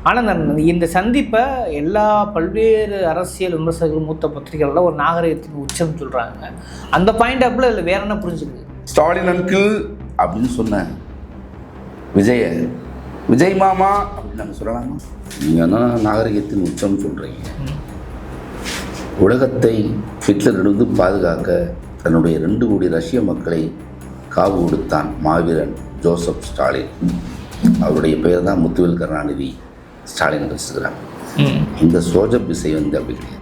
ஆனால் இந்த சந்திப்பை எல்லா பல்வேறு அரசியல் விமர்சகர்கள் மூத்த பத்திரிகைகளில் ஒரு நாகரிகத்தின் உச்சம் சொல்கிறாங்க. அந்த பாயிண்ட் ஆஃப்ல இதில் வேற என்ன புரிஞ்சுக்குது? ஸ்டாலின் அங்கிள் அப்படின்னு சொன்ன விஜய் மாமா அப்படின்னு நாங்கள் சொல்லலாமா? நீங்கள் தான் நாகரிகத்தின் உச்சம் சொல்கிறீங்க. உலகத்தை ஹிட்லரிலிருந்து பாதுகாக்க தன்னுடைய 2 கோடி ரஷ்ய மக்களை காவு கொடுத்தான் மாவீரன் ஜோசப் ஸ்டாலின். அவருடைய பெயர் தான் முத்துவேல் கருணாநிதி ஸ்டாலின் வச்சுக்கிறாங்க. இந்த சோஜப் விசை வந்து அப்படி கிடையாது.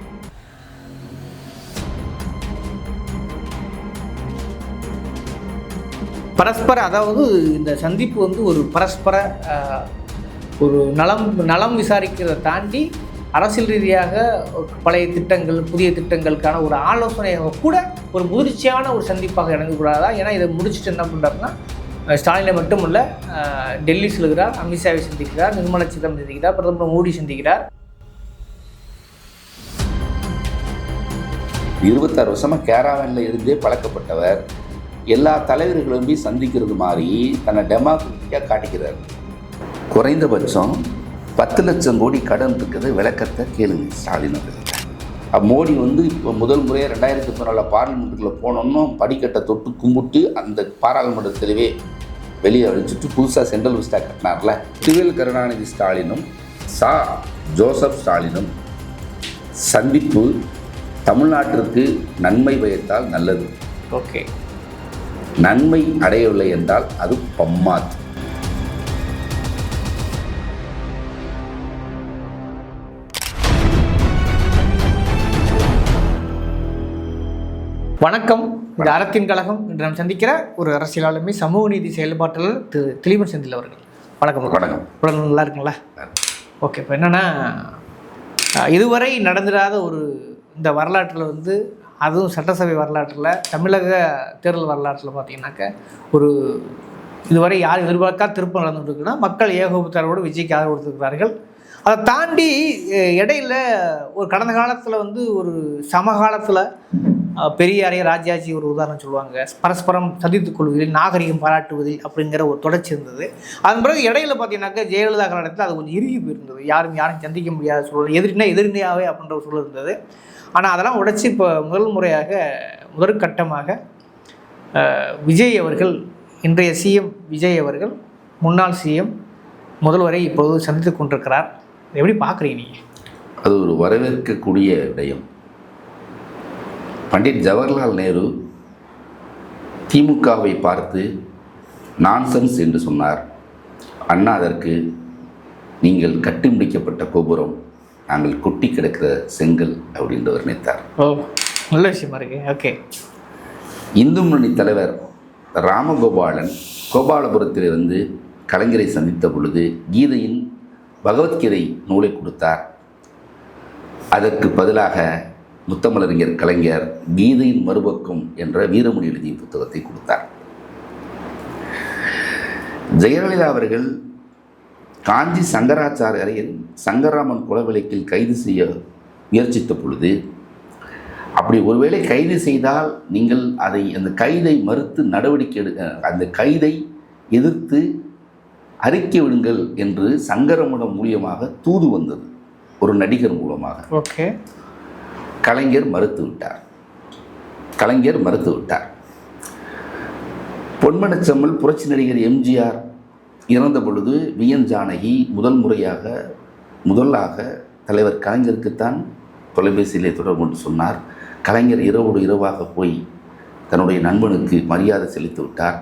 பரஸ்பர, அதாவது இந்த சந்திப்பு வந்து ஒரு பரஸ்பர ஒரு நலம் விசாரிக்கிறதை தாண்டி அரசியல் ரீதியாக பழைய திட்டங்கள் புதிய திட்டங்களுக்கான ஒரு ஆலோசனையாக கூட ஒரு முதிர்ச்சியான ஒரு சந்திப்பாக இறங்கக்கூடாதா? ஏன்னா இதை முடிச்சுட்டு என்ன பண்ணுறாருன்னா, ஸ்டாலினை மட்டுமல்ல, டெல்லி செல்கிறார், அமித்ஷாவை சந்திக்கிறார், நிர்மலா சீதாராமன் சந்திக்கிறார், பிரதமர் மோடி சந்திக்கிறார். 26 வருஷமாக கேராவனில் இருந்தே பழக்கப்பட்டவர் எல்லா தலைவர்களும் போய் சந்திக்கிறது மாதிரி தன்னை டெமோக்ராட்டிக்காக காட்டிக்கிறார். குறைந்தபட்சம் 10 லட்சம் கோடி கடன் இருக்கிறது விளக்கத்தை கேளுங்க ஸ்டாலின் அவர்கள். மோடி வந்து இப்போ முதல் முறையாக 2014 பார்லிமெண்ட்டுக்குள்ளே போனோன்னு படிக்கட்டை தொட்டு கும்பிட்டு அந்த பாராளுமன்றத்திலேயே வெளியே அழிச்சிட்டு புதுசாக சென்ட்ரல் விஸ்டா கட்டினார்ல. முத்துவேல் கருணாநிதி ஸ்டாலினும் ஜோசப் ஸ்டாலினும் சந்திப்பு தமிழ்நாட்டிற்கு நன்மை பயத்தால் நல்லது. ஓகே, நன்மை அடையவில்லை என்றால் அது பம்மாத். வணக்கம். இது அறத்தின் கழகம். இன்று நாம் சந்திக்கிற ஒரு அரசியலாளுமை சமூக நீதி செயல்பாட்டாளர் திரு திலீபன் செந்தில் அவர்கள். வணக்கம். வணக்கம். உடல் நல்லா இருக்குங்களா? ஓகே. இப்போ என்னென்னா, இதுவரை நடந்துடாத ஒரு இந்த வரலாற்றில் வந்து, அதுவும் சட்டசபை வரலாற்றில், தமிழக தேர்தல் வரலாற்றில் பார்த்தீங்கன்னாக்க ஒரு இதுவரை யார் எதிர்பார்க்காத திருப்பம் நடந்துட்டுருக்குன்னா, மக்கள் ஏகோபத்தாரோடு விஜய்க்கு ஆதரவு கொடுத்துருக்கிறார்கள். அதை தாண்டி இடையில் ஒரு கடந்த காலத்தில் வந்து ஒரு சமகாலத்தில் பெரியாரைய ராஜாஜி ஒரு உதாரணம் சொல்லுவாங்க, பரஸ்பரம் சந்தித்துக் கொள்வதில் நாகரிகம் பாராட்டுவதில் அப்படிங்கிற ஒரு தொடர்ச்சி இருந்தது. அதன் பிறகு இடையில பார்த்தீங்கன்னாக்கா ஜெயலலிதா காலத்தில் அது கொஞ்சம் இறுகி போயிருந்தது. யாரும் சந்திக்க முடியாத சூழல், எதிரினையாவே அப்படின்ற ஒரு சூழல் இருந்தது. ஆனால் அதெல்லாம் உடைச்சி இப்போ முதற்கட்டமாக விஜய் அவர்கள், இன்றைய சிஎம் விஜய் அவர்கள் முன்னாள் சிஎம் முதல்வரை இப்போது சந்தித்து கொண்டிருக்கிறார். எப்படி பார்க்குறீங்க நீங்கள்? அது ஒரு வரவேற்கக்கூடிய விடயம். பண்டிட் ஜவஹர்லால் நேரு திமுகவை பார்த்து நான்சென்ஸ் என்று சொன்னார். அண்ணா அதற்கு, நீங்கள் கட்டி முடிக்கப்பட்ட கோபுரம், நாங்கள் கொட்டி கிடக்கிற செங்கல் அப்படின்னு வர்ணித்தார். ஓ, நல்ல விஷயமா இருக்கு. ஓகே. இந்து முன்னணி தலைவர் ராமகோபாலன் கோபாலபுரத்திலிருந்து கலைஞரை சந்தித்த பொழுது கீதையின் பகவத்கீதை நூலை கொடுத்தார். அதற்கு பதிலாக முத்தமிழறிஞர் கலைஞர் கீதையின் மறுபக்கம் என்ற வீரமணி எழுதிய புத்தகத்தை கொடுத்தார். ஜெயலலிதா அவர்கள் காஞ்சி சங்கராச்சாரியரை சங்கராமன் கொலை வழக்கில் கைது செய்ய முயற்சித்த பொழுது, அப்படி ஒருவேளை கைது செய்தால் நீங்கள் அந்த கைதை மறுத்து நடவடிக்கை அந்த கைதை எதிர்த்து அறிக்கை விடுங்கள் என்று சங்கரமடம் மூலியமாக தூது வந்தது, ஒரு நடிகர் மூலமாக. ஓகே. கலைஞர் மறுத்து விட்டார். பொன்மனச்செம்மல் புரட்சி நடிகர் எம்ஜிஆர் இறந்த பொழுது விஎன் ஜானகி முதலாக தலைவர் கலைஞருக்குத்தான் தொலைபேசியிலே தொடர்பு கொண்டு சொன்னார். கலைஞர் இரவோடு இரவாக போய் தன்னுடைய நண்பனுக்கு மரியாதை செலுத்தி விட்டார்.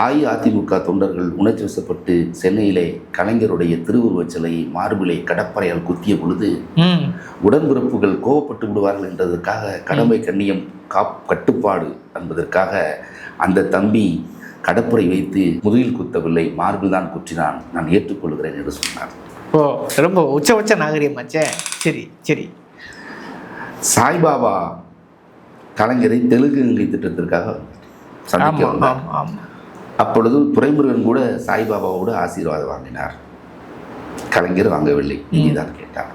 அஇஅதிமுக தொண்டர்கள் உணர்ச்சி வசப்பட்டு சென்னையிலே கலைஞருடைய திருவுருவச் சிலையை மார்பிலை கடப்பறையால் குத்திய பொழுது உடன்பிறப்புகள் கோபப்பட்டு விடுவார்கள் என்றதற்காக கடமை கண்ணியம் கட்டுப்பாடு என்பதற்காக அந்த தம்பி கடப்புரை வைத்து முதுகில் குத்தவில்லை, மார்பில் தான் குற்றினான், நான் ஏற்றுக்கொள்கிறேன் என்று சொன்னார். ஓ, ரொம்ப உச்ச நாகரிகமாச்சே. சரி சரி. சாய்பாபா கலைஞரை தெலுங்கு கங்கை திட்டத்திற்காக சந்திக்க வந்தார். அப்பொழுது துரைமுருகன் கூட சாய்பாபாவோடு ஆசீர்வாதம் வாங்கினார். கலைஞர் வாங்கவில்லை, நீதான் கேட்டார்.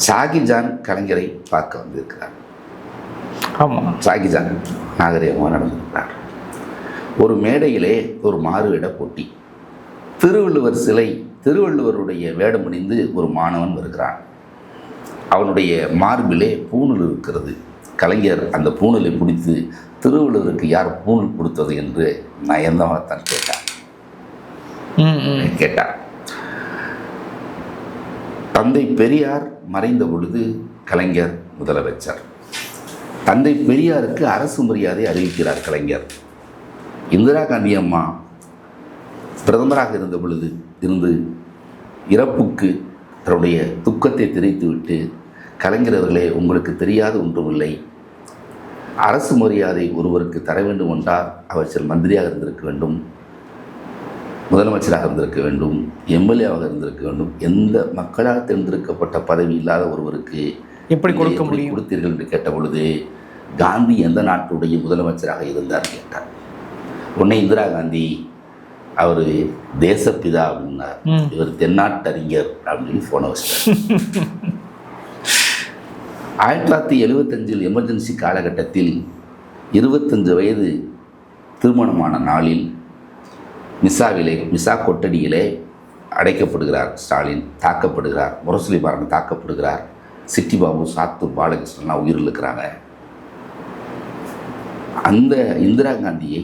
ஷாகிஜான் கலைஞரை பார்க்க வந்திருக்கிறார். ஷாகிஜான் நாகரிகமாக நடந்திருக்கிறார். ஒரு மேடையிலே ஒரு மாறுவேட போட்டி. திருவள்ளுவர் சிலை திருவள்ளுவருடைய வேடமணிந்து ஒரு மாணவன் வருகிறான். அவனுடைய மார்பிலே பூணூல் இருக்கிறது. கலைஞர் அந்த பூணூலை பிடித்து திருவள்ளுவருக்கு யார் பூணூல் கொடுத்தது என்று நயந்தமாகத்தான் கேட்டார். தந்தை பெரியார் மறைந்த பொழுது கலைஞர் முதலமைச்சர். தந்தை பெரியாருக்கு அரசு மரியாதை அறிவிக்கிறார் கலைஞர். இந்திரா காந்தி அம்மா பிரதமராக இருந்த பொழுது இறப்புக்கு தன்னுடைய துக்கத்தை தெரிவித்துவிட்டு, கலைஞர் அவர்களே, உங்களுக்கு தெரியாத ஒன்றுமில்லை, அரசு மரியாதை ஒருவருக்கு தர வேண்டும் என்றால் அவர் சில மந்திரியாக இருந்திருக்க வேண்டும், முதலமைச்சராக இருந்திருக்க வேண்டும், எம்எல்ஏவாக இருந்திருக்க வேண்டும். எந்த மக்களால் தேர்ந்தெடுக்கப்பட்ட பதவி இல்லாத ஒருவருக்கு எப்படி கொடுக்க முடியும் கொடுத்தீர்கள் என்று கேட்ட பொழுது, காந்தி எந்த நாட்டுடைய முதலமைச்சராக இருந்தார் கேட்டார். உடனே இந்திரா காந்தி அவர் தேசப்பிதா அப்படின்னார், இவர் தென்னாட்டறிஞர் அப்படின்னு போன வச்சிட்டார். 1975 எமர்ஜென்சி காலகட்டத்தில் 25 வயது திருமணமான நாளில் மிசா கொட்டடியிலே அடைக்கப்படுகிறார் ஸ்டாலின், தாக்கப்படுகிறார். முரசொலி பாரன் தாக்கப்படுகிறார். சிட்டி பாபு, சாத்தூர் பாலகிருஷ்ணன்லாம் உயிரில் இருக்கிறாங்க. அந்த இந்திரா காந்தியை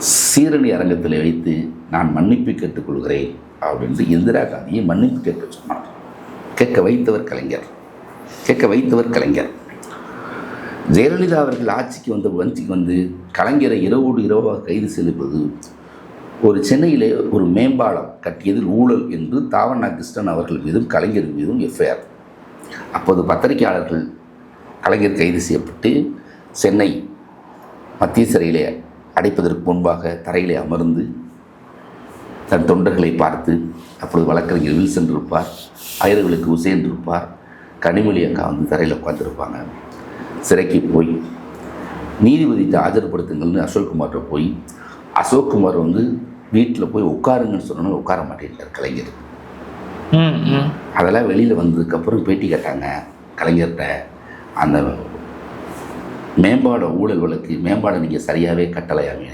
சீரணி அரங்கத்தில் வைத்து நான் மன்னிப்பு கேட்டுக்கொள்கிறேன் அப்படின்னு இந்திரா காந்தியை மன்னிப்பு கேட்க சொன்னார். கேட்க வைத்தவர் கலைஞர். ஜெயலலிதா அவர்கள் ஆட்சிக்கு வந்து கலைஞரை இரவோடு இரவாக கைது செய்வது, ஒரு சென்னையிலே ஒரு மேம்பாலம் கட்டியதில் ஊழல் என்று தாவண்ணா கிருஷ்ணன் அவர்கள் மீதும் கலைஞர் மீதும் எஃப்ஐஆர். அப்போது பத்திரிகையாளர்கள் கலைஞர் கைது செய்யப்பட்டு சென்னை மத்திய சிறையிலே அடைப்பதற்கு முன்பாக தரையிலே அமர்ந்து தன் தொண்டர்களை பார்த்து, அப்பொழுது வழக்கறிஞர் வில்சன் இருப்பார், ஆயிரங்களுக்கு உசேன் இருப்பார், கனிமொழி அக்கா வந்து தரையில் உட்காந்துருப்பாங்க. சிறைக்கு போய் நீதிபதித்தை ஆஜர்படுத்துங்கள்னு அசோக்குமார்கிட்ட போய், அசோக்குமார் வந்து வீட்டில் போய் உட்காருங்கன்னு சொன்னோன்னு உட்கார மாட்டேன்ட்டார் கலைஞர். அதெல்லாம் வெளியில் வந்ததுக்கப்புறம் பேட்டி கேட்டாங்க கலைஞர்கிட்ட. அந்த மேம்பாலம் ஊழல் வழக்கு, மேம்பாலம் நீங்கள் சரியாகவே கட்டலையாமே,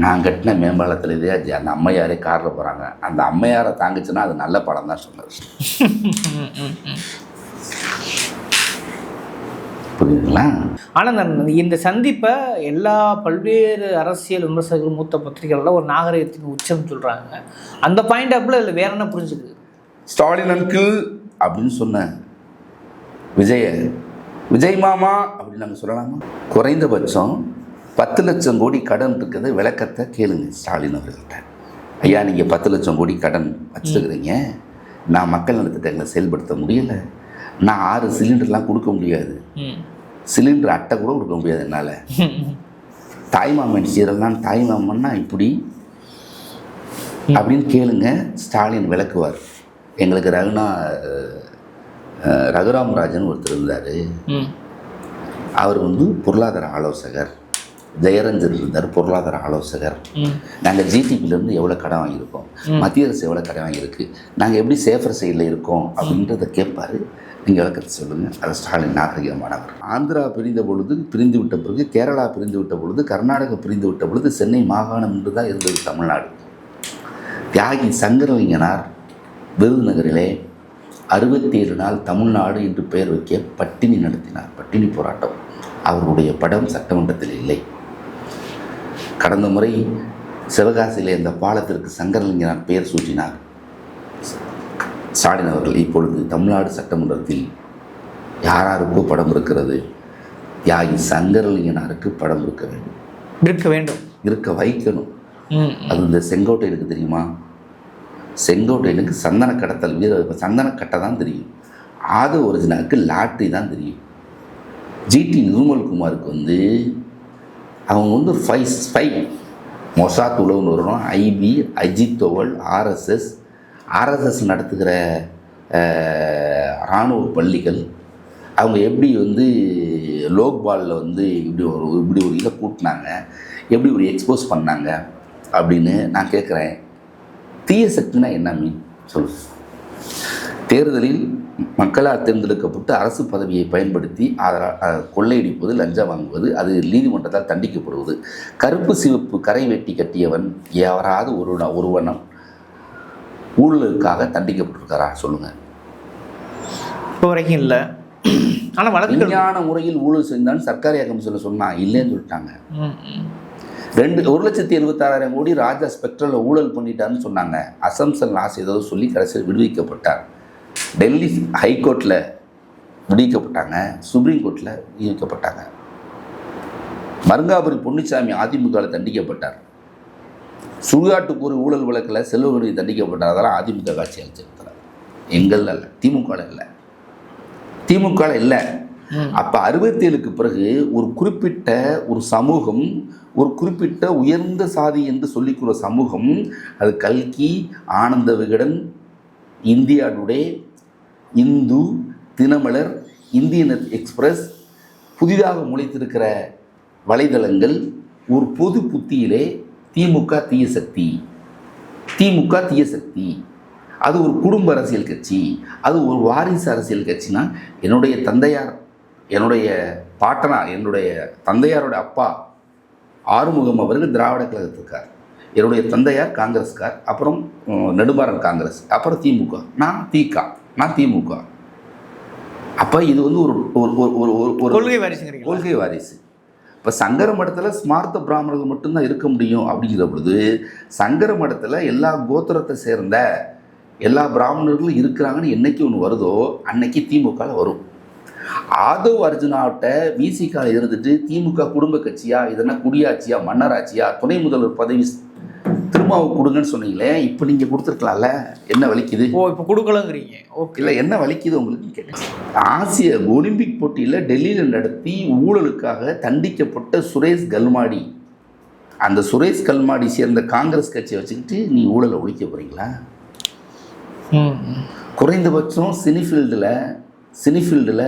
நான் கட்டின மேம்பாலத்தில் இதே அந்த அம்மையாரே காரில் போகிறாங்க, அந்த அம்மையாரை தாங்குச்சுன்னா அது நல்ல படம் தான் சொன்னார். புரியுதுங்களா? ஆனால் இந்த சந்திப்பை எல்லா பல்வேறு அரசியல் விமர்சகர்கள், மூத்த பத்திரிகைகளில் ஒரு நாகரிகத்தின் உச்சம் சொல்கிறாங்க. அந்த பாயிண்ட் ஆப்பில் இதில் வேற என்ன புரிஞ்சுக்குது? ஸ்டாலின் அங்கிள் அப்படின்னு சொன்ன விஜய் மாமா அப்படின்னு நாங்கள் சொல்லலாமா? குறைந்தபட்சம் 10 லட்சம் கோடி கடன் இருக்கிறத விளக்கத்தை கேளுங்க ஸ்டாலின் அவர்கள்ட்ட. ஐயா, நீங்கள் 10 லட்சம் கோடி கடன் வச்சுருக்கிறீங்க, நான் மக்கள் நலத்திட்டங்களை செயல்படுத்த முடியலை, நான் 6 சிலிண்டர்லாம் கொடுக்க முடியாது, சிலிண்டர் அட்டை கூட கொடுக்க முடியாது என்னால், தாய்மாமன் சீரெல்லாம் தாய்மாமன்னா இப்படி அப்படின்னு கேளுங்க. ஸ்டாலின் விளக்குவார். எங்களுக்கு ரகுராம் ராஜன் ஒருத்தர் இருந்தார், அவர் வந்து பொருளாதார ஆலோசகர். ஜெயரஞ்சன் இருந்தார், பொருளாதார ஆலோசகர். நாங்கள் ஜிடிபியிலேருந்து எவ்வளோ கடன் வாங்கியிருக்கோம், மத்திய அரசு எவ்வளோ கடன் வாங்கியிருக்கு, நாங்கள் எப்படி சேஃபர் சைடில் இருக்கோம் அப்படின்றத கேட்பார். நீங்கள் விளக்கத்தை சொல்லுங்கள். அது ஸ்டாலின் நாகரிகமானவர். ஆந்திரா பிரிந்து விட்ட பிறகு கேரளா பிரிந்து விட்ட பொழுது, கர்நாடகா பிரிந்து விட்ட பொழுது சென்னை மாகாணம் என்று தான் இருந்தது தமிழ்நாடு. தியாகி சங்கரலிங்கனார் விருதுநகரிலே 67 நாள் தமிழ்நாடு என்று பெயர் வைக்க பட்டினி நடத்தினார், பட்டினி போராட்டம். அவருடைய படம் சட்டமன்றத்தில் இல்லை. கடந்த முறை சிவகாசியிலே இந்த பாலத்திற்கு சங்கரலிங்கனார் பெயர் சூட்டினார் ஸ்டாலின் அவர்கள். இப்பொழுது தமிழ்நாடு சட்டமன்றத்தில் யாராருக்கோ படம் இருக்கிறது, தியாகி சங்கரலிங்கனாருக்கு படம் இருக்க வைக்கணும். அது இந்த செங்கோட்டையனுக்கு தெரியுமா? செங்கோட்டையனுக்கு சந்தன கடத்தல் சந்தனக்கட்டை தான் தெரியும், ஆது ஒரிஜினாலுக்கு லாட்ரி தான் தெரியும். ஜிடி நிர்மல்குமாருக்கு வந்து அவங்க வந்து 5 மொசாத் உளவுன்னு வரணும், ஐபி, அஜித் தோவல், ஆர்எஸ்எஸ் நடத்துகிற இராணுவ பள்ளிகள், அவங்க எப்படி வந்து லோக்பாலில் வந்து இப்படி ஒரு இதை கூட்டினாங்க, எப்படி ஒரு எக்ஸ்போஸ் பண்ணாங்க அப்படின்னு நான் கேட்குறேன். தீய சக்தினா என்ன மீன் சொல்லு? தேர்தலில் மக்களால் தேர்ந்தெடுக்கப்பட்டு அரசு பதவியை பயன்படுத்தி கொள்ளையடிப்பது, லஞ்சம் வாங்குவது, அது நீதிமன்றத்தால் தண்டிக்கப்படுவது. கருப்பு சிவப்பு கரை வெட்டி கட்டியவன் யாராவது ஒருவனம் ஊழலுக்காக தண்டிக்கப்பட்டிருக்காரா சொல்லுங்கள்? இப்போ வரைக்கும் இல்லை. ஆனால் வழக்கு விஞ்ஞான முறையில் ஊழல் செஞ்சான்னு சர்க்காரியா கமிஷனில் சொன்னால் இல்லைன்னு சொல்லிட்டாங்க. 1,76,000 கோடி ராஜா ஸ்பெக்ட்ரலில் ஊழல் பண்ணிட்டாருன்னு சொன்னாங்க. அசம்சன் லாஸ் ஏதோ சொல்லி கடைசியில் விடுவிக்கப்பட்டார். டெல்லி ஹைகோர்ட்டில் விடுவிக்கப்பட்டாங்க, சுப்ரீம் கோர்ட்டில் விடுவிக்கப்பட்டாங்க. மருங்காபுரி பொன்னுச்சாமி அதிமுகவில் தண்டிக்கப்பட்டார். சுடுகாட்டுக்கூறு ஊழல் வழக்கில் செல்வகணி தண்டிக்கப்பட்டார். அதெல்லாம் அதிமுக காட்சி அளிச்சிருக்கிறார். எங்களில் இல்லை, திமுகவில் இல்லை, திமுகவில் இல்லை. அப்போ 67க்கு பிறகு ஒரு குறிப்பிட்ட ஒரு சமூகம், ஒரு குறிப்பிட்ட உயர்ந்த சாதி என்று சொல்லிக்கிற சமூகம், அது கல்கி, Ananda Vikatan, India today, Hindu, Dinamalar, Indian express, புதிதாக முளைத்திருக்கிற வலைதளங்கள், ஒரு பொது புத்தியிலே திமுக தீய சக்தி, திமுக தீய சக்தி, அது ஒரு குடும்ப அரசியல் கட்சி, அது ஒரு வாரிசு அரசியல் கட்சினா, என்னுடைய தந்தையார், என்னுடைய பாட்டனார், என்னுடைய தந்தையாரோட அப்பா ஆறுமுகம் அவர்கள் திராவிட கழகத்திற்கார், என்னுடைய தந்தையார் காங்கிரஸ்கார், அப்புறம் நெடுமாறன் காங்கிரஸ், அப்புறம் திமுக, நான் திமுக. அப்போ இது வந்து ஒரு கொள்கை வாரிசுங்கிறீங்க. கொள்கை வாரிசு. இப்போ சங்கர மடத்தில் ஸ்மார்த்த பிராமணர்கள் மட்டும்தான் இருக்க முடியும் அப்படிங்கிற பொழுது, சங்கர மடத்தில் எல்லா கோத்திரத்தை சேர்ந்த எல்லா பிராமணர்களும் இருக்கிறாங்கன்னு என்னைக்கு ஒன்று வருதோ அன்னைக்கு திமுகவில் வரும். ஆதவ் அர்ஜுனாவிட்ட விசிகாவில் இருந்துட்டு திமுக குடும்ப கட்சியா, இதெல்லாம் குடியாட்சியா, மன்னராட்சியா, துணை முதல்வர் பதவி திருமாவுக்கு கொடுங்கன்னு சொன்னீங்களே, இப்போ நீங்கள் கொடுத்துருக்கலாம்ல, என்ன வலிக்குது? இப்போ கொடுக்கலங்கிறீங்க. ஓகே, இல்லை என்ன வலிக்குது உங்களுக்கு கேட்டேன். ஆசிய ஒலிம்பிக் போட்டியில் டெல்லியில் நடத்தி ஊழலுக்காக தண்டிக்கப்பட்ட சுரேஷ் கல்மாடி, அந்த சுரேஷ் கல்மாடி சேர்ந்த காங்கிரஸ் கட்சியை வச்சுக்கிட்டு நீ ஊழலை ஒழிக்க போகிறீங்களா? குறைந்தபட்சம் சினிஃபீல்டில்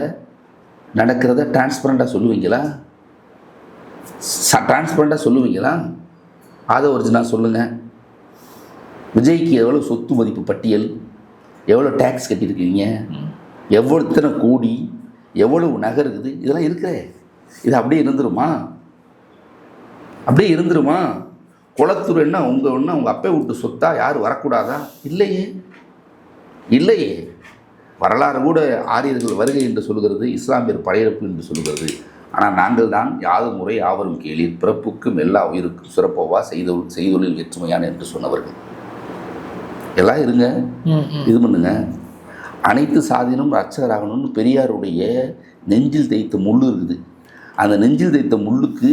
நடக்கிறத டிரான்ஸ்பரண்டாக சொல்லுவீங்களா? அதை ஒரிஜினா சொல்லுங்கள். விஜய்க்கு எவ்வளோ சொத்து மதிப்பு பட்டியல், எவ்வளோ டேக்ஸ் கட்டியிருக்கீங்க, எத்தனை கோடி, எவ்வளவு நகை இருக்குது, இதெல்லாம் இருக்கிற இது அப்படியே இருந்துருமா? குளத்தூர் என்ன உங்கள் அப்பா விட்டு சொத்தா? யார் வரக்கூடாதா? இல்லையே. வரலாறு கூட ஆரியர்கள் வருகை என்று சொல்கிறது, இஸ்லாமியர் படையெடுப்பு என்று சொல்கிறது. ஆனால் நாங்கள் தான் யாதும் முறை யாவரும் கேளீர், பிறப்புக்கும் எல்லா உயிருக்கும் சிறப்போவா செய்தொழில் வேற்றுமையான என்று சொன்னவர்கள். எல்லாம் இருங்க, இது பண்ணுங்க. அனைத்து சாதியினும் அர்ச்சகராகணும்னு பெரியாருடைய நெஞ்சில் தைத்த முள்ளு இருக்குது. அந்த நெஞ்சில் தைத்த முள்ளுக்கு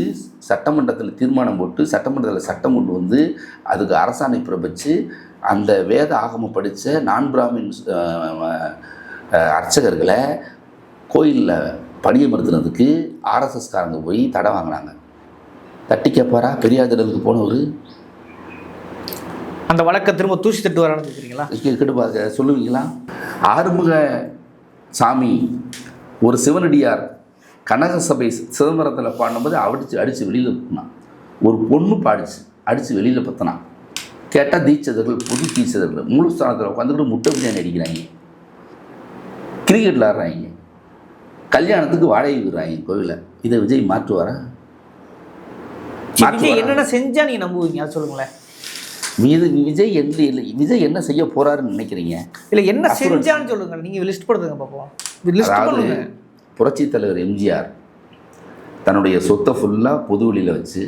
சட்டமன்றத்தில் தீர்மானம் போட்டு சட்டமன்றத்தில் சட்டம் கொண்டு வந்து அதுக்கு அரசாணை பிறப்பிச்சு அந்த வேத ஆகமம் படித்த நான் பிராமின் அர்ச்சகர்களை கோயிலில் பணியமர்த்தினதுக்கு ஆர்எஸ்எஸ்காரங்க போய் தடை வாங்கினாங்க. தட்டி கேட்பாரா பெரியார் திடலுக்கு போனவர்? அந்த வழக்கை திரும்ப தூசி தட்டு வரானுங்களா? கேட்டு சொல்லுவீங்களா? ஆறுமுக சாமி ஒரு சிவனடியார் கனகசபை சிதம்பரத்தில் பாடும்போது அடித்து வெளியில் போனான். ஒரு பொண்ணு பாடிச்சு, அடித்து வெளியில் பற்றினான். கேட்டால் தீட்சதர்கள், பொது தீட்சதர்கள் முழு ஸ்தானத்தில் உட்காந்துக்கிட்டு முட்டை பிரியாணி அடிக்கிறாங்க, கிரிக்கெட் விளாட்றாங்க, கல்யாணத்துக்கு வாடகை விடுறாங்க கோவிலில். இதை விஜய் மாற்றுவாரா? என்னென்ன செஞ்சா நீங்கள் நம்புவீங்க, அதை சொல்லுங்களேன். விஜய் என்ன செய்ய போறாருன்னு நினைக்கிறீங்க? இல்லை என்ன செஞ்சான்னு சொல்லுங்க, நீங்கள் லிஸ்ட் போடுங்க பார்ப்போம். அதாவது புரட்சி தலைவர் எம்ஜிஆர் தன்னுடைய சொத்தை ஃபுல்லாக பொதுவெளியில் வச்சு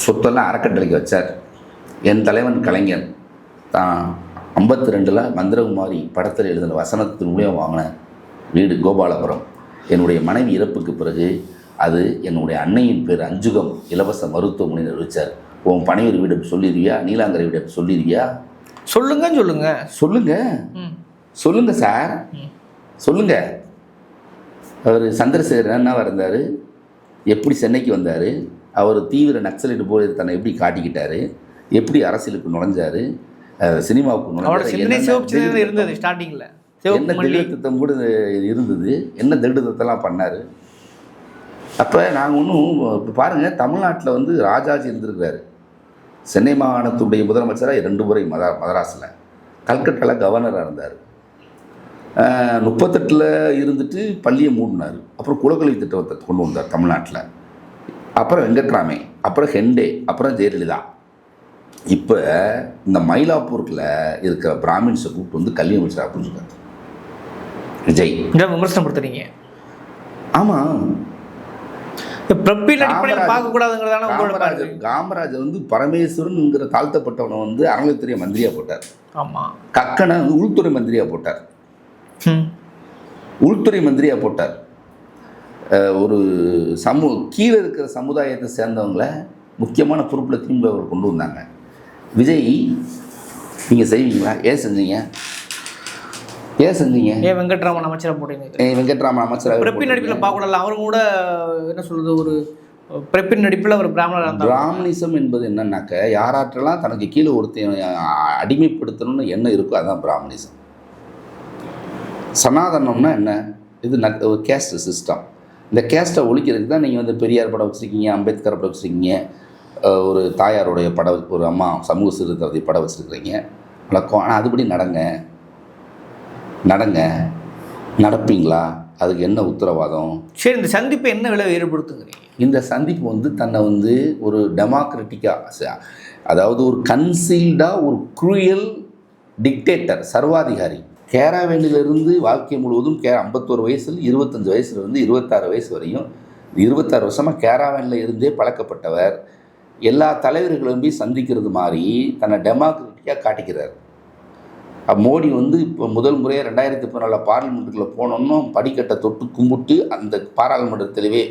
சொத்தெல்லாம் அறக்கட்டளைக்கு வச்சார். என் தலைவன் கலைஞர் தான் 52 மந்திரகுமாரி படத்தில் எழுதின வசனத்தின் மூலியம் வாங்கின வீடு கோபாலபுரம். என்னுடைய மனைவி இறப்புக்கு பிறகு அது என்னுடைய அன்னையின் பேர் அஞ்சுகம் இலவச மருத்துவமனை நிறுவிச்சார். உன் பனையூர் வீடு சொல்லிடுவியா, நீலாங்கரை வீடு சொல்லிடுவியா? சொல்லுங்க சார், சொல்லுங்க. அவர் சந்திரசேகரன் என்னவா இருந்தார், எப்படி சென்னைக்கு வந்தார், அவர் தீவிர நக்சலைட்டு போய் தன்னை எப்படி காட்டிக்கிட்டாரு, எப்படி அரசியலுக்கு நுழைஞ்சார், சினிமாவுக்கு நுழைஞ்சார், இருந்தது ஸ்டார்டிங்கில் என்ன திடீர்த்தம் கூட இருந்தது, என்ன திடீர்த்தத்தெல்லாம் பண்ணார். அப்போ நாங்கள் ஒன்றும் இப்போ பாருங்கள், தமிழ்நாட்டில் வந்து ராஜாஜி இருந்திருக்கிறாரு, சென்னை மாகாணத்துடைய முதலமைச்சராக 2 முறை மதராஸில், கல்கட்டாவில் கவர்னராக இருந்தார். 38 இருந்துட்டு பள்ளியை மூடினார். அப்புறம் குலக்கல்வி திட்டத்தை கொண்டு வந்தார் தமிழ்நாட்டில். அப்புறம் வெங்கட்ராமே, அப்புறம் ஹெண்டே, அப்புறம் ஜெயலலிதா. இப்போ இந்த மயிலாப்பூரில் இருக்கிற பிராமின்ஸை கூப்பிட்டு வந்து கல்யாணம் வச்சு அப்படின்னு சொல்றாரு விஜய். விமர்சனம் படுத்துறீங்க. ஆமாம், காமராஜர் வந்து பரமேஸ்வரன்ங்கிற தாழ்த்தப்பட்டவனை வந்து அறநிலையத்துறை மந்திரியா போட்டார். ஆமாம். கக்கனை வந்து உள்துறை மந்திரியா போட்டார். உள்துறை மந்திரியா போட்டார். ஒரு கீழே இருக்கிற சமுதாயத்தை சேர்ந்தவங்களை முக்கியமான பொறுப்பில் திமுக அவர் கொண்டு வந்தாங்க. விஜய் நீங்கள் செய்வீங்களா? ஏன் செஞ்சீங்க? ஏன் வெங்கட்ராமன் அமைச்சராக போட்டீங்க? வெங்கட்ராமன் அமைச்சராக பிறப்பின் நடிப்பில் பார்க்கக்கூடாது. அவரும் கூட என்ன சொல்கிறது, ஒரு பிறப்பின் நடிப்பில் ஒரு பிராமணர். பிராமணிசம் என்பது என்னன்னாக்க யாராற்றெல்லாம் தனக்கு கீழே ஒருத்தன் அடிமைப்படுத்தணும்னு என்ன இருக்கோ அதுதான் பிராமணிசம். சனாதனம்னா என்ன? இது ஒரு கேஸ்ட் சிஸ்டம். இந்த கேஸ்ட்டை ஒழிக்கிறதுக்கு தான் நீங்கள் வந்து பெரியார் படம் வச்சுருக்கீங்க, அம்பேத்கர் படம் வச்சுருக்கீங்க, ஒரு தாயாருடைய படம், ஒரு அம்மா சமூக சீர்திருத்தத்தை படம் வச்சுருக்கிறீங்க. வழக்கம். ஆனால் அதுபடி நடப்பீங்களா? அதுக்கு என்ன உத்தரவாதம்? சரி, இந்த சந்திப்பு என்ன விளைவு ஏற்படுத்துங்கிறீங்க? இந்த சந்திப்பு வந்து தன்னை வந்து ஒரு டெமோக்ராட்டிக்காக, அதாவது ஒரு கன்சீல்டாக ஒரு குரூயல் டிக்டேட்டர், சர்வாதிகாரி. கேராவேனிலிருந்து வாழ்க்கை முழுவதும் 51 வயசில் 25 வயசுலேருந்து 26 வயசு வரையும் 26 வருஷமாக கேராவேனில் இருந்தே பழக்கப்பட்டவர் எல்லா தலைவர்களும் போய் சந்திக்கிறது மாதிரி தன்னை டெமோக்ராட்டிக்காக காட்டிக்கிறார். மோடி வந்து இப்போ முதல் முறையாக 2014 பார்லிமெண்ட்டுக்குள்ளே போனோம்னா படிக்கட்டை தொட்டு கும்பிட்டு அந்த பாராளுமன்றத்திலேயே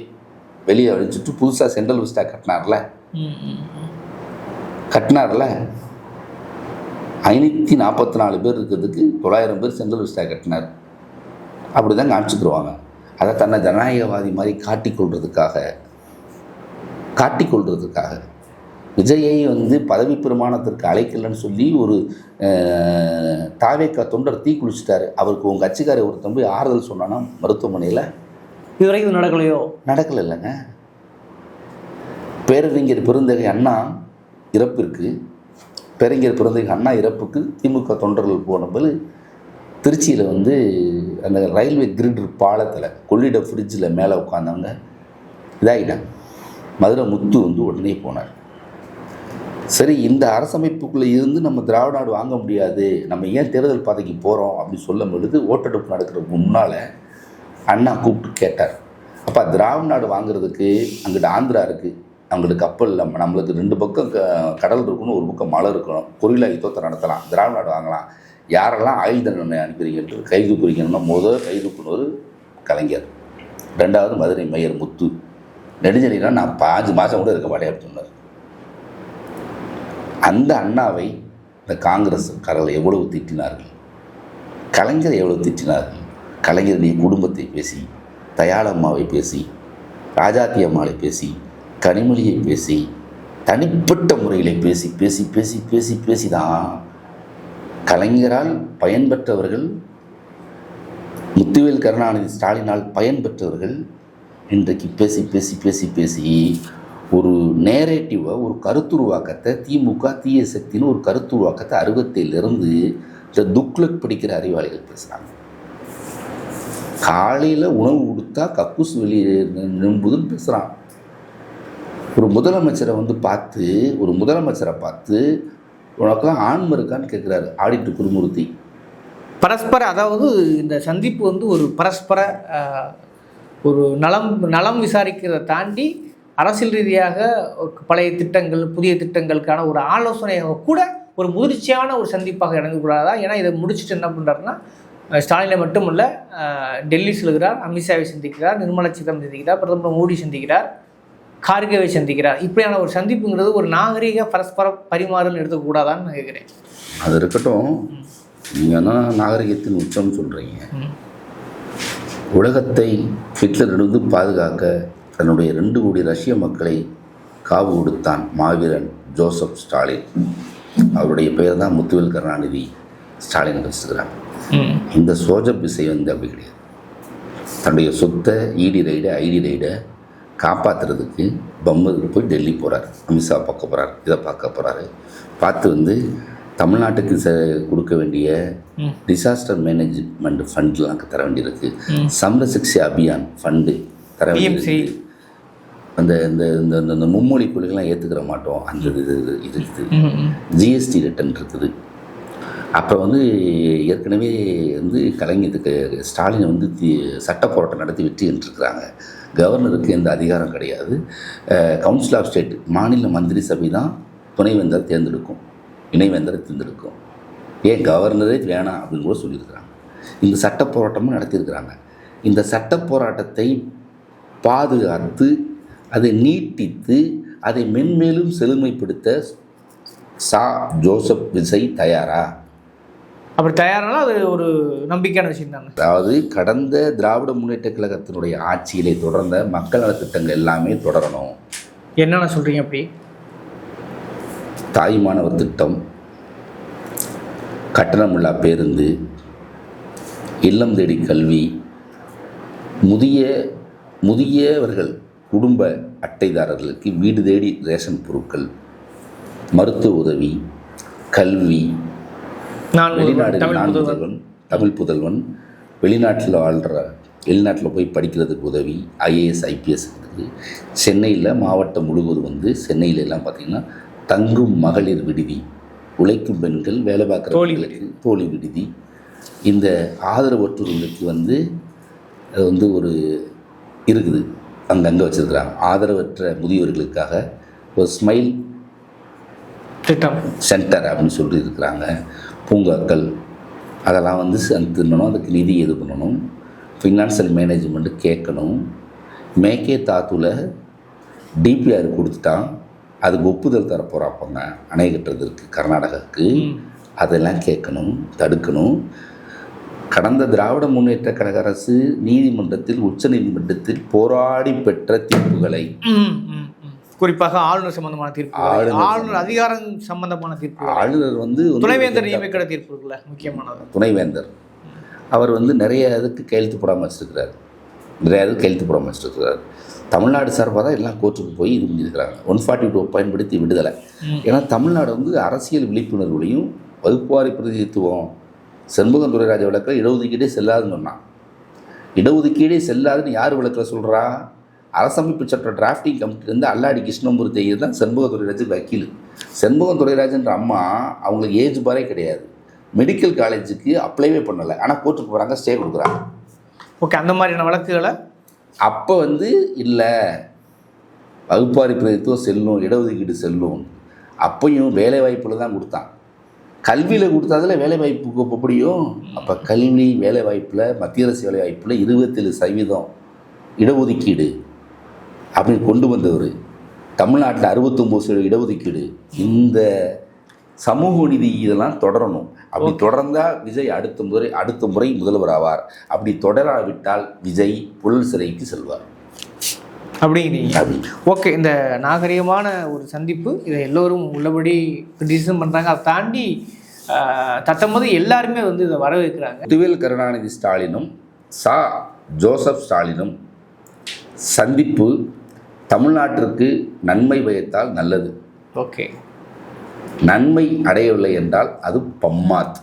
வெளியே அழிச்சிட்டு புதுசாக சென்ட்ரல் விஸ்டா கட்டினார்ல 544 பேர் இருக்கிறதுக்கு 900 பேர் சென்ட்ரல் விஸ்டா கட்டினார். அப்படி தான் காமிச்சுக்கிடுவாங்க. அதை தன்னை ஜனநாயகவாதி மாதிரி காட்டிக்கொள்றதுக்காக விஜயை வந்து பதவி பிரமாணத்திற்கு அழைக்கலன்னு சொல்லி ஒரு தாவேக்கா தொண்டர் தீ குளிச்சிட்டாரு. அவருக்கு உங்கள் கட்சிக்காரை ஒருத்தன் போய் ஆறுதல் சொன்னான்னா மருத்துவமனையில். இதுவரைக்கும் நடக்கலை இல்லைங்க. பேரறிஞர் பெருந்தகை அண்ணா இறப்பிற்கு திமுக தொண்டர்கள் போனபோது திருச்சியில் வந்து அந்த ரயில்வே கிரிட் பாலத்தில் கொள்ளிட ஃப்ரிட்ஜில் மேலே உட்காந்தவங்க இதாகிட்டாங்க. மதுரை முத்து வந்து உடனே போனார். சரி, இந்த அரசமைப்புக்குள்ளே இருந்து நம்ம திராவிட நாடு வாங்க முடியாது, நம்ம ஏன் தேர்தல் பாதைக்கு போகிறோம் அப்படின்னு சொல்லும் பொழுது ஓட்டெடுப்பு நடக்கிறதுக்கு முன்னால் அண்ணா கூப்பிட்டு கேட்டார். அப்போ திராவிட நாடு வாங்குறதுக்கு அங்கிட்ட ஆந்திரா இருக்குது, அவங்களுக்கு கப்பல் இல்லாமல் நம்மளுக்கு 2 பக்கம் கடல் இருக்கணும், ஒரு பக்கம் மலை இருக்கணும், கொரில்லா யுத்தத்தை நடத்தலாம், திராவிட நாடு வாங்கலாம், யாரெல்லாம் ஆயுள் தண்டனை அனுப்புறீங்கன்ட்டு கைது குறிக்கணும்னா முதல் கைது பண்ணுவது கலைஞர், 2வது மதுரை மேயர் முத்து, நெடுஞ்செழினா நான் 5 மாதம் கூட இருக்க மாட்டேன் அப்படின்னு சொன்னார். அந்த அண்ணாவை இந்த காங்கிரஸ்காரர்கள் எவ்வளவு திட்டினார்கள், கலைஞர் எவ்வளவு திட்டினார்கள். கலைஞருடைய குடும்பத்தை பேசி, தயாளம்மாவை பேசி, ராஜாத்தி அம்மாவை பேசி, கனிமொழியை பேசி, தனிப்பட்ட முறையில் பேசி பேசி பேசி பேசி பேசி தான் கலைஞரால் பயன்பெற்றவர்கள், முத்துவேல் கருணாநிதி ஸ்டாலினால் பயன்பெற்றவர்கள் இன்றைக்கு பேசி பேசி பேசி பேசி ஒரு நேரேட்டிவை, ஒரு கருத்துருவாக்கத்தை, திமுக தீய சக்தின்னு ஒரு கருத்துருவாக்கத்தை 67லேருந்து இந்த துக்ளக் படிக்கிற அறிவாளிகள் பேசுகிறாங்க. காலையில் உணவு கொடுத்தா கக்கூஸ் வெளியே நிம்புதுன்னு பேசுகிறான். ஒரு முதலமைச்சரை பார்த்து உனக்கெல்லாம் ஆன்மை இருக்கான்னு கேட்குறாரு ஆடிட்டு குருமூர்த்தி. பரஸ்பர, அதாவது இந்த சந்திப்பு வந்து ஒரு பரஸ்பர ஒரு நலம் விசாரிக்கிறதை தாண்டி அரசியல் ரீதியாக பழைய திட்டங்கள், புதிய திட்டங்களுக்கான ஒரு ஆலோசனையாக கூட ஒரு முதிர்ச்சியான ஒரு சந்திப்பாக இறங்கக்கூடாதா? ஏன்னா இதை முடிச்சுட்டு என்ன பண்ணுறாருன்னா, ஸ்டாலினை மட்டுமல்ல, டெல்லி செல்கிறார், அமித்ஷாவை சந்திக்கிறார், நிர்மலா சீதாராமன் சந்திக்கிறார், பிரதமர் மோடி சந்திக்கிறார், கார்கேவை சந்திக்கிறார். இப்படியான ஒரு சந்திப்புங்கிறது ஒரு நாகரீக பரஸ்பர பரிமாறுன்னு எடுத்துக்கூடாதான்னு நான் கேட்குறேன். அது இருக்கட்டும், நீங்கள் தான் நாகரிகத்தின் உச்சம்னு சொல்கிறீங்க. உலகத்தை ஹிட்லரிலிருந்து பாதுகாக்க தன்னுடைய 2 கோடி ரஷ்ய மக்களை காவு கொடுத்தான் மாவீரன் ஜோசப் ஸ்டாலின். அவருடைய பெயர் தான் முத்துவேல் கருணாநிதி ஸ்டாலின் வச்சுக்கிறாங்க. இந்த சோஜப் விசை வந்து அப்படி கிடையாது. தன்னுடைய சொத்தை ஐடி ரைடை காப்பாற்றுறதுக்கு பம்பருக்கு போய் டெல்லி போகிறார், அமித்ஷா பார்க்க போகிறார், இதை பார்க்க போகிறாரு. பார்த்து வந்து தமிழ்நாட்டுக்கு கொடுக்க வேண்டிய டிசாஸ்டர் மேனேஜ்மெண்ட் ஃபண்ட்லாம் தர வேண்டியிருக்கு, சம்ர சிக்ஷா அபியான் ஃபண்டு தர வேண்டியிருக்கு. அந்த இந்த இந்த இந்த மும்மொழி கொள்கைலாம் ஏற்றுக்கிற மாட்டோம். அந்த இது ஜிஎஸ்டி ரிட்டர்ன் இருக்குது. அப்புறம் வந்து ஏற்கனவே வந்து கலைஞருக்கு ஸ்டாலின் வந்து சட்ட போராட்டம் நடத்தி வெற்றி பெற்றிருக்கிறாங்க. கவர்னருக்கு எந்த அதிகாரம் கிடையாது. கவுன்சில் ஆஃப் ஸ்டேட் மாநில மந்திரி சபை தான் துணைவேந்தர் தேர்ந்தெடுக்கும், இணைவேந்தரை தேர்ந்தெடுக்கும். ஏன் கவர்னரே வேணாம் அப்படின்னு கூட சொல்லியிருக்கிறாங்க. இந்த சட்ட போராட்டமும் நடத்தியிருக்கிறாங்க. இந்த சட்ட போராட்டத்தை பாதுகாத்து அதை நீட்டித்து அதை மென்மேலும் செழுமைப்படுத்த ஜோசப் விஜய் தயாரா? அப்படி தயாரானா அது ஒரு நம்பிக்கையான விஷயம் தானே. அதாவது கடந்த திராவிட முன்னேற்ற கழகத்தினுடைய ஆட்சியிலே தொடர்ந்த மக்கள் நலத்திட்டங்கள் எல்லாமே தொடரணும். என்னென்ன சொல்கிறீங்க? அப்படி தாய்மானவர் திட்டம், கட்டணமில்லா பேருந்து, இல்லம் தேடி கல்வி, முதியவர்கள் குடும்ப அட்டைதாரர்களுக்கு வீடு தேடி ரேஷன் பொருட்கள், மருத்துவ உதவி, கல்வி, தமிழ் புதல்வன், வெளிநாட்டில் வெளிநாட்டில் போய் படிக்கிறதுக்கு உதவி, ஐஏஎஸ் ஐபிஎஸ் இருக்குது. சென்னையில் மாவட்டம் முழுவதும் வந்து சென்னையில் எல்லாம் பார்த்திங்கன்னா தங்கும் மகளிர் விடுதி, உழைக்கும் பெண்கள் வேலை பார்க்குறவங்களுக்கு தோழி விடுதி, இந்த ஆதரவற்றோர்களுக்கு வந்து ஒரு இருக்குது, அங்கங்கே வச்சுருக்குறாங்க. ஆதரவற்ற முதியோர்களுக்காக ஒரு ஸ்மைல் திட்டம் சென்டர் அப்படின்னு சொல்லி இருக்கிறாங்க. பூங்காக்கள் அதெல்லாம் வந்து தின்னணும், அதுக்கு நிதி இது பண்ணணும், ஃபினான்சியல் மேனேஜ்மெண்ட்டு கேட்கணும். மேக்கே தாத்துல டிபிஆர் கொடுத்துட்டான், அதுக்கு ஒப்புதல் தரப்போகிறாப்பங்க அணை கட்டுறதுக்கு கர்நாடகாவுக்கு. அதெல்லாம் கேட்கணும், தடுக்கணும். கடந்த திராவிட முன்னேற்ற கழக அரசு நீதிமன்றத்தில் உச்ச நீதிமன்றத்தில் போராடி பெற்ற தீர்ப்புகளை, குறிப்பாக ஆளுநர் சம்பந்தமான தீர்ப்பு, ஆளுநர் அதிகாரம் சம்பந்தமான தீர்ப்பு, ஆளுநர் வந்து துணைவேந்தர் நியமிக்கிற தீர்ப்பு இருக்குல்ல முக்கியமானது, துணைவேந்தர் அவர் வந்து நிறைய இதுக்கு கையெழுத்து போடாமல் வச்சுருக்கிறார், நிறைய இதுக்கு கையெழுத்து போடாமல் வச்சுருக்கிறார். தமிழ்நாடு சார்பாக தான் எல்லாம் கோர்ட்டுக்கு போய் இது பண்ணியிருக்கிறாங்க. 142 பயன்படுத்தி விடுதலை. ஏன்னா தமிழ்நாடு வந்து அரசியல் விழிப்புணர்வுலையும் வகுப்புவாரி பிரதிநிதித்துவம், செண்பகம் துரைராஜ விளக்கில் இடஒதுக்கீடே செல்லாதுன்னு சொன்னான். இடஒதுக்கீடே செல்லாதுன்னு யார் விளக்கில் சொல்கிறா? அரசமைப்பு சட்ட டிராஃப்டிங் கமிட்டிலேருந்து அல்லாடி கிருஷ்ணமூர்த்தி தான் செண்பகம் துரைராஜுக்கு வக்கீல். செண்பகம் துரைராஜன்ற அம்மா அவங்களுக்கு ஏஜ் பாரே கிடையாது, மெடிக்கல் காலேஜுக்கு அப்ளைவே பண்ணலை, ஆனால் கோர்ட்டுக்கு போகிறாங்க, ஸ்டே கொடுக்குறாங்க. ஓகே, அந்த மாதிரியான வழக்குகளை அப்போ வந்து இல்லை வகுப்பாரி பிரதித்துவம் செல்லும், இடஒதுக்கீடு செல்லும். அப்பையும் வேலை வாய்ப்பில் தான் கொடுத்தான், கல்வியில் கொடுத்ததில் வேலை வாய்ப்புக்கு எப்படியும். அப்போ கல்வி வேலை வாய்ப்பில் மத்திய அரசு வேலை வாய்ப்பில் 27% இடஒதுக்கீடு அப்படின்னு கொண்டு வந்தவர். தமிழ்நாட்டில் 69% இடஒதுக்கீடு. இந்த சமூக நீதி இதெல்லாம் தொடரணும். அப்படி தொடர்ந்தால் விஜய் அடுத்த முறை முதல்வர் ஆவார். அப்படி தொடராவிட்டால் விஜய் புழல் சிறைக்கு செல்வார். அப்படிங்கிறீங்க. ஓகே, இந்த நாகரிகமான ஒரு சந்திப்பு, இதை எல்லோரும் உள்ளபடி கிரிட்டிசிசம் பண்ணுறாங்க. அதை தாண்டி தட்டும்போது எல்லாருமே வந்து இதை வரவேற்கிறாங்க. முத்துவேல் கருணாநிதி ஸ்டாலினும் ஜோசப் ஸ்டாலினும் சந்திப்பு தமிழ்நாட்டிற்கு நன்மை பயத்தால் நல்லது. ஓகே, நன்மை அடையவில்லை என்றால் அது பம்மாத்,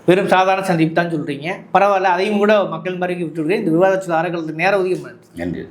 வெறும் சாதாரண சந்திப்பு தான் சொல்கிறீங்க. பரவாயில்ல, அதையும் கூட மக்கள் மறைக்க விட்டுருக்கேன். இந்த விவாதத்தில் அறங்களுக்கு நேரம் ஒதுக்கி. நன்றி.